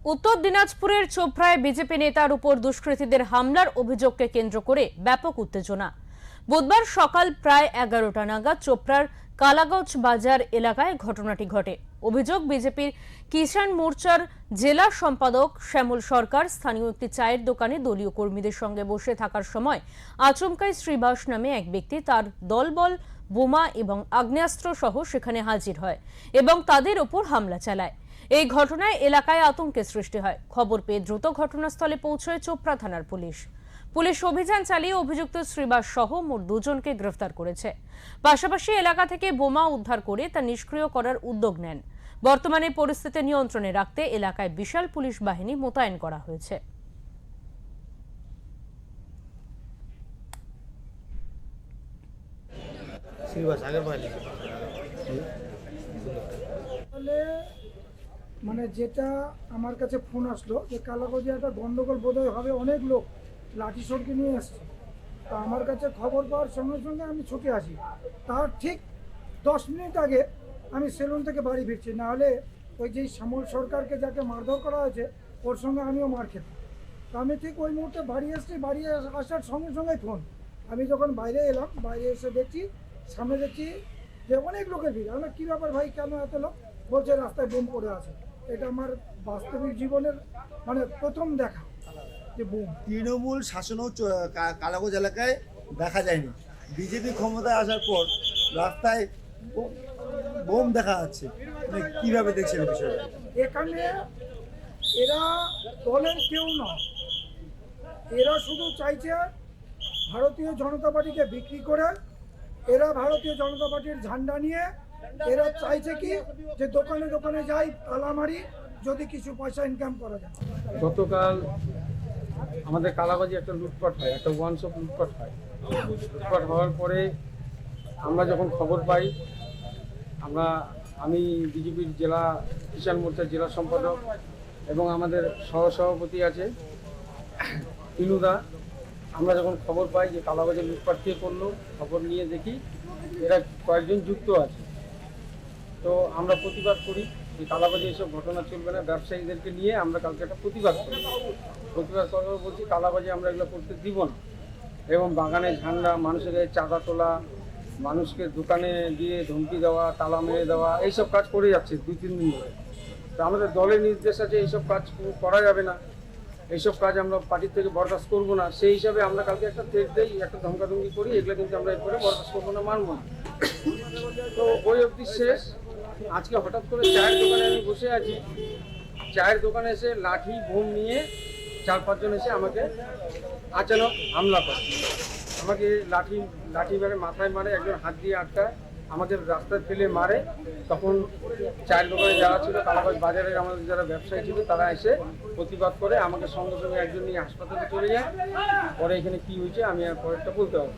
উত্তর দিনাজপুরের চোপড়ায় বিজেপি নেতার উপর দুষ্কৃতীদের হামলার অভিযোগকে কেন্দ্র করে ব্যাপক উত্তেজনা। বুধবার সকাল প্রায় 11টা নাগাদ চোপড়ার কালাগঞ্জ বাজার এলাকায় ঘটনাটি ঘটে। অভিযোগ, বিজেপির কিষাণ মোর্চার জেলা সম্পাদক শ্যামল সরকার স্থানীয় একটি চায়ের দোকানে দলীয় কর্মীদের সঙ্গে বসে থাকার সময় আচমকাই শ্রীবাস নামে এক ব্যক্তি তার দলবল বোমা এবং আগ্নেয়াস্ত্র সহ সেখানে হাজির হয় এবং তাদের ওপর হামলা চালায়। এই ঘটনায় এলাকায় আতঙ্কের সৃষ্টি হয়। খবর পেয়ে দ্রুত ঘটনাস্থলে পৌঁছয় চোপড়া থানার পুলিশ অভিযান চালিয়ে অভিযুক্ত শ্রীবাস সহ মোট 2 জনকে গ্রেফতার করেছে। পাশাপাশি এলাকা থেকে বোমা উদ্ধার করে তা নিষ্ক্রিয় করার উদ্যোগ নেন। বর্তমানে পরিস্থিতি নিয়ন্ত্রণে রাখতে এলাকায় বিশাল পুলিশ বাহিনী মোতায়েন করা হয়েছে। মানে যেটা আমার কাছে ফোন আসলো যে কালাগঞ্জে একটা গন্ডগোল বোধহয় হবে, অনেক লোক লাঠি সরকে নিয়ে আসছে। তা আমার কাছে খবর পাওয়ার সঙ্গে সঙ্গে আমি ছুটে আসি। তার ঠিক 10 মিনিট আগে আমি সেলুন থেকে বাড়ি ফিরছি, নাহলে ওই যে শ্যামল সরকারকে যাকে মারধর করা হয়েছে ওর সঙ্গে আমিও মার খেতাম। তা আমি ঠিক ওই মুহূর্তে বাড়ি এসেছি, বাড়ি আসার সঙ্গে সঙ্গে ফোন। আমি যখন বাইরে এলাম, বাইরে এসে দেখছি সামনে দেখছি যে অনেক লোকের ভিড়। আমরা কী ব্যাপার ভাই, কেন এত লোক? বলছে রাস্তায় বোম পড়ে আছে। এটা আমার বাস্তবিক জীবনের মানে প্রথম দেখা যে বোম। তৃণমূল শাসনও কালাগঞ্জ এলাকায় দেখা যায়নি। বিজেপি ক্ষমতায় আসার পর রাস্তায় বোম দেখা যাচ্ছে। মানে কীভাবে দেখছেন বিষয়টা? এখানে এরা দলের কেউ নয়, এরা শুধু চাইছে ভারতীয় জনতা পার্টিকে বিক্রি করে এরা ভারতীয় জনতা পার্টির ঝান্ডা নিয়ে এরা চাইছে কি যে দোকানে দোকানে যাই, তালা মারি, যদি কিছু পয়সা ইনকাম করা যায়। গতকাল আমাদের কালাগঞ্জে একটা লুটপাট হয়, একটা ওয়ান শপ লুটপাট হয়। লুটপাট হওয়ার পরে আমরা যখন খবর পাই, আমি বিজেপির জেলা কিষাণ মোর্চার জেলা সম্পাদক এবং আমাদের সহসভাপতি আছে ইনুদা, আমরা যখন খবর পাই যে কালাগঞ্জে লুটপাট কে করলো, খবর নিয়ে দেখি এরা কয়েকজন যুক্ত আছে। তো আমরা প্রতিবাদ করি যে কালাবাজি এসব ঘটনা চলবে না। ব্যবসায়ীদেরকে নিয়ে আমরা কালকে একটা প্রতিবাদ করার বলছি, কালাবাজি আমরা এগুলো করতে দিব না। এবং বাগানে ঝান্ডা, মানুষের গায়ে চাঁদা তোলা, মানুষকে দোকানে দিয়ে ধমকি দেওয়া, তালা মেরে দেওয়া, এইসব কাজ করে যাচ্ছে 2-3 দিন ধরে। তো আমাদের দলের নির্দেশ আছে এইসব কাজ করা যাবে না, এইসব কাজ আমরা পার্টির থেকে বরদাস্ত করবো না। সেই হিসাবে আমরা কালকে একটা থ্রেট দেই, একটা ধমকাধমকি করি, এগুলো কিন্তু আমরা এরপরে বরদাস্ত করবো না, মানবো না। তো ওই অবধি শেষ। আজকে হঠাৎ করে চায়ের দোকানে আমি বসে আছি, চায়ের দোকানে এসে লাঠি বোম নিয়ে 4-5 জন এসে আমাকে আচানক হামলা করে। আমাকে লাঠি মেরে মাথায় মারে, একজন হাত দিয়ে আটকায়, আমাদের রাস্তায় ফেলে মারে। তখন চায়ের দোকানে যারা ছিল, কালাগঞ্জ বাজারের আমাদের যারা ব্যবসায়ী ছিল, তারা এসে প্রতিবাদ করে আমাকে সঙ্গে সঙ্গে একজন নিয়ে হাসপাতালে চলে যায়। পরে এখানে কি হয়েছে আমি আর পরেরটা বলতে পারবো।